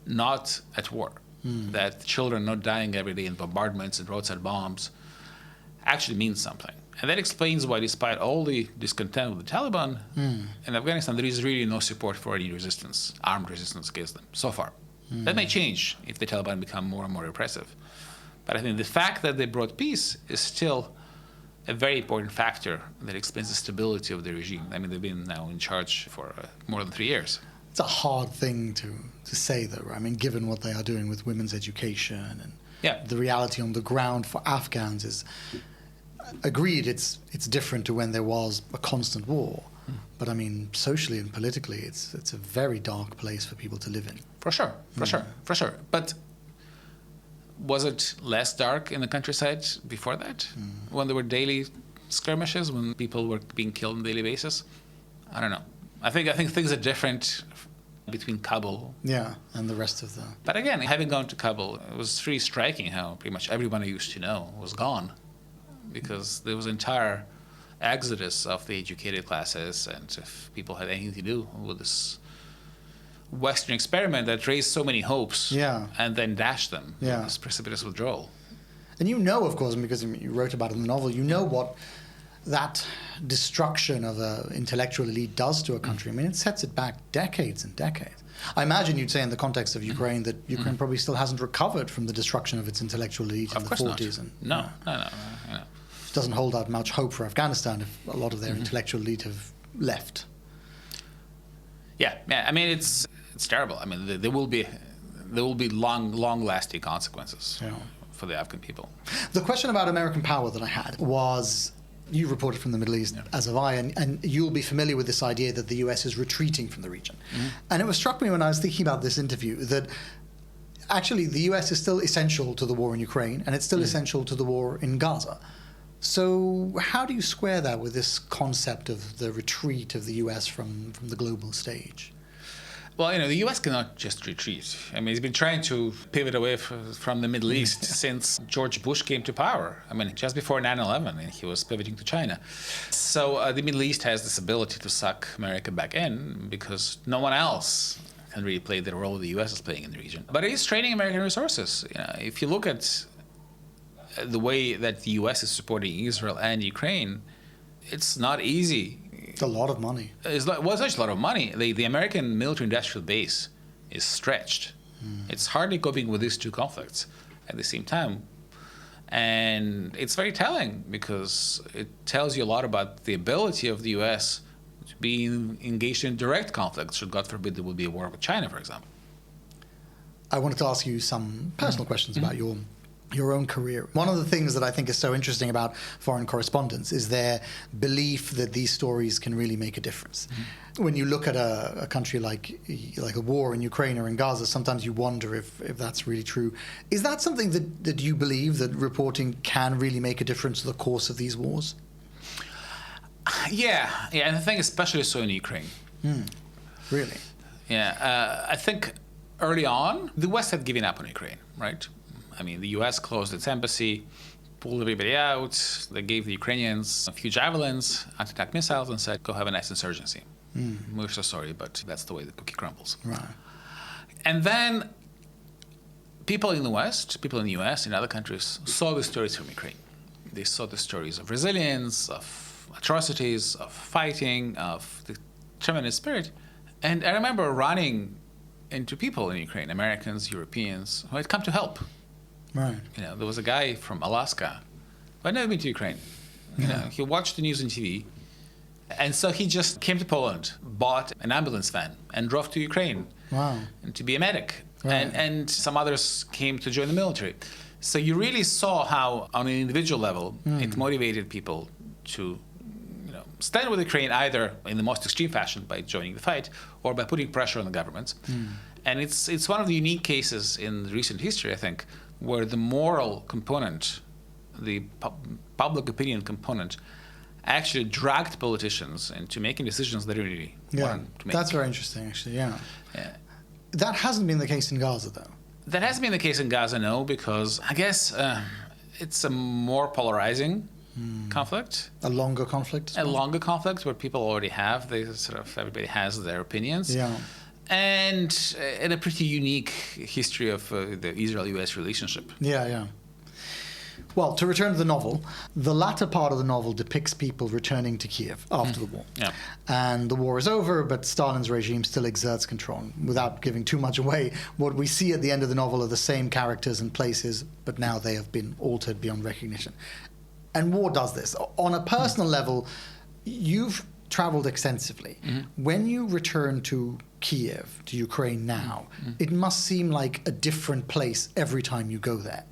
not at war, that children are not dying every day in bombardments and roadside bombs, actually means something. And that explains why, despite all the discontent with the Taliban in Afghanistan, there is really no support for any resistance, armed resistance against them, so far. That may change if the Taliban become more and more repressive. But I think the fact that they brought peace is still a very important factor that explains the stability of the regime. I mean, they've been now in charge for more than 3 years. It's a hard thing to say, though. I mean, given what they are doing with women's education and the reality on the ground for Afghans is, agreed, it's different to when there was a constant war. But I mean, socially and politically, it's a very dark place for people to live in. For sure. But was it less dark in the countryside before that? When there were daily skirmishes, when people were being killed on a daily basis? I don't know. I think things are different between Kabul. And the rest of the... But again, having gone to Kabul, it was really striking how pretty much everyone I used to know was gone, because there was an entire exodus of the educated classes, and if people had anything to do with this Western experiment that raised so many hopes and then dashed them with this precipitous withdrawal. And you know, of course, because you wrote about it in the novel, you know what that destruction of an intellectual elite does to a country. I mean, it sets it back decades and decades. I imagine you'd say in the context of Ukraine that Ukraine probably still hasn't recovered from the destruction of its intellectual elite in the 40s. No. It doesn't hold out much hope for Afghanistan if a lot of their intellectual elite have left. Yeah. I mean, it's terrible. I mean, there will be long-lasting consequences for the Afghan people. The question about American power that I had was, You reported from the Middle East, as have I, and you'll be familiar with this idea that the US is retreating from the region. And it was struck me when I was thinking about this interview that actually the US is still essential to the war in Ukraine, and it's still essential to the war in Gaza. So how do you square that with this concept of the retreat of the US from the global stage? Well, the U.S. cannot just retreat. I mean, it's been trying to pivot away from the Middle East since George Bush came to power. I mean, just before 9/11, he was pivoting to China. So the Middle East has this ability to suck America back in because no one else can really play the role the U.S. is playing in the region. But it is straining American resources. If you look at the way that the U.S. is supporting Israel and Ukraine, it's not easy. It's a lot of money. It's not just a lot of money. The American military-industrial base is stretched. It's hardly coping with these two conflicts at the same time. And it's very telling because it tells you a lot about the ability of the U.S. to be engaged in direct conflict, should God forbid there will be a war with China, for example. I wanted to ask you some personal questions about your own career. One of the things that I think is so interesting about foreign correspondents is their belief that these stories can really make a difference. When you look at a country like a war in Ukraine or in Gaza, sometimes you wonder if that's really true. Is that something that you believe, that reporting can really make a difference to the course of these wars? Yeah, and I think especially so in Ukraine. Really? Yeah, I think early on, the West had given up on Ukraine, right? I mean, the U.S. closed its embassy, pulled everybody out. They gave the Ukrainians a few javelins, anti-tank missiles, and said, go have a nice insurgency. We're so sorry, but that's the way the cookie crumbles. Right. And then people in the West, people in the U.S., in other countries, saw the stories from Ukraine. They saw the stories of resilience, of atrocities, of fighting, of the tremendous spirit. And I remember running into people in Ukraine, Americans, Europeans, who had come to help. Right. There was a guy from Alaska who had never been to Ukraine. He watched the news on TV. And so he just came to Poland, bought an ambulance van, and drove to Ukraine. Wow. And to be a medic. Right. And some others came to join the military. So you really saw how, on an individual level, it motivated people to stand with Ukraine either in the most extreme fashion by joining the fight or by putting pressure on the governments. And it's one of the unique cases in recent history, I think, where the moral component, the public opinion component, actually dragged politicians into making decisions they really wanted to make. That's very interesting, actually, yeah. That hasn't been the case in Gaza, though. That hasn't been the case in Gaza, no, because I guess it's a more polarizing conflict. A longer conflict? A longer conflict where people already have, everybody has their opinions. Yeah. And a pretty unique history of the Israel-US relationship. Yeah. Well, to return to the novel, the latter part of the novel depicts people returning to Kiev after the war. Yeah. And the war is over, but Stalin's regime still exerts control. Without giving too much away, what we see at the end of the novel are the same characters and places, but now they have been altered beyond recognition. And war does this. On a personal level, you've traveled extensively. When you return to Kiev, to Ukraine now, it must seem like a different place every time you go there.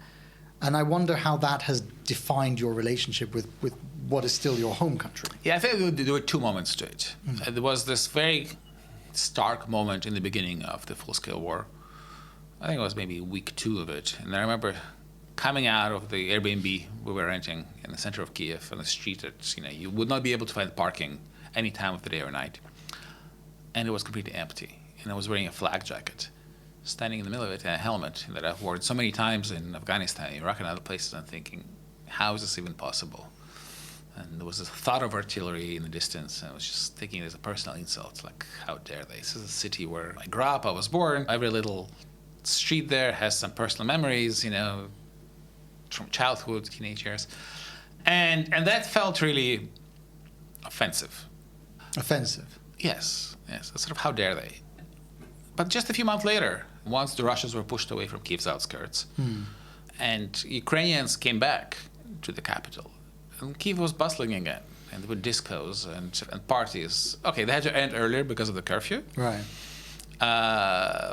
And I wonder how that has defined your relationship with what is still your home country. Yeah, I think there were two moments to it. There was this very stark moment in the beginning of the full-scale war. I think it was maybe week 2 of it. And I remember coming out of the Airbnb we were renting in the center of Kiev on the street that you would not be able to find parking any time of the day or night. And it was completely empty. And I was wearing a flak jacket, standing in the middle of it, and a helmet that I've worn so many times in Afghanistan, Iraq, and other places, and thinking, how is this even possible? And there was this thought of artillery in the distance, and I was just thinking as a personal insult, like, how dare they? This is a city where I grew up, I was born. Every little street there has some personal memories, from childhood, teenage years. And that felt really offensive. Offensive? Yes. Sort of, how dare they? But just a few months later, once the Russians were pushed away from Kiev's outskirts, and Ukrainians came back to the capital, and Kiev was bustling again, and there were discos and parties. Okay, they had to end earlier because of the curfew. Right.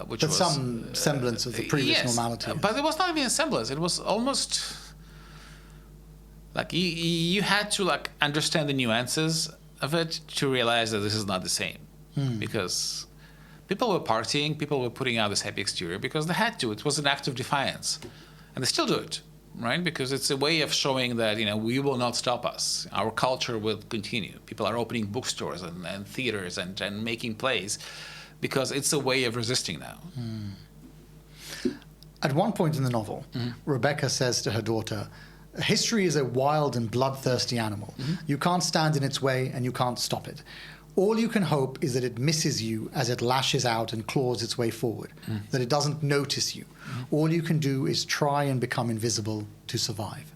Which but was some semblance of the previous normality. But it was not even a semblance. It was almost Like you had to like understand the nuances of it to realize that this is not the same, because people were partying, people were putting out this happy exterior because they had to. It was an act of defiance, and they still do it, right? Because it's a way of showing that we will not stop us. Our culture will continue. People are opening bookstores and theaters and making plays, because it's a way of resisting now. At one point in the novel, Rebecca says to her daughter, history is a wild and bloodthirsty animal. You can't stand in its way and you can't stop it. All you can hope is that it misses you as it lashes out and claws its way forward, that it doesn't notice you. All you can do is try and become invisible to survive.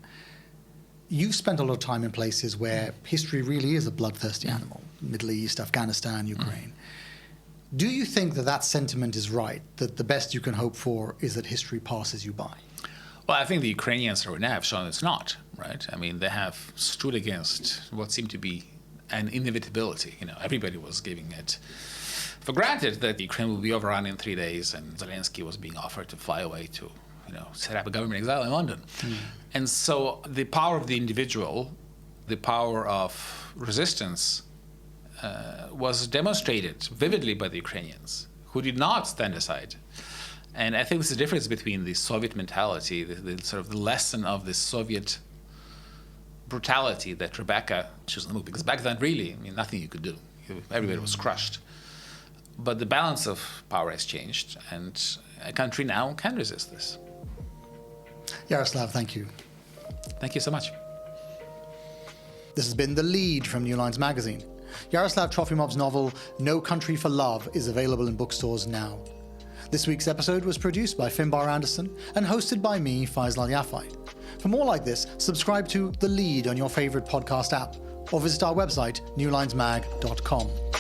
You've spent a lot of time in places where history really is a bloodthirsty animal, Middle East, Afghanistan, Ukraine. Do you think that that sentiment is right, that the best you can hope for is that history passes you by? Well, I think the Ukrainians right now have shown it's not, right? I mean, they have stood against what seemed to be an inevitability. Everybody was giving it for granted that Ukraine will be overrun in 3 days, and Zelensky was being offered to fly away to, set up a government exile in London. And so the power of the individual, the power of resistance, was demonstrated vividly by the Ukrainians, who did not stand aside. And I think there's a difference between the Soviet mentality, the sort of the lesson of the Soviet brutality that Rebecca chose in the movie, because back then, really, nothing you could do. Everybody was crushed. But the balance of power has changed, and a country now can resist this. Yaroslav, thank you. Thank you so much. This has been The Lead from New Lines Magazine. Yaroslav Trofimov's novel, No Country for Love, is available in bookstores now. This week's episode was produced by Finbar Anderson and hosted by me, Faisal Al Yafai. For more like this, subscribe to The Lead on your favorite podcast app or visit our website, newlinesmag.com.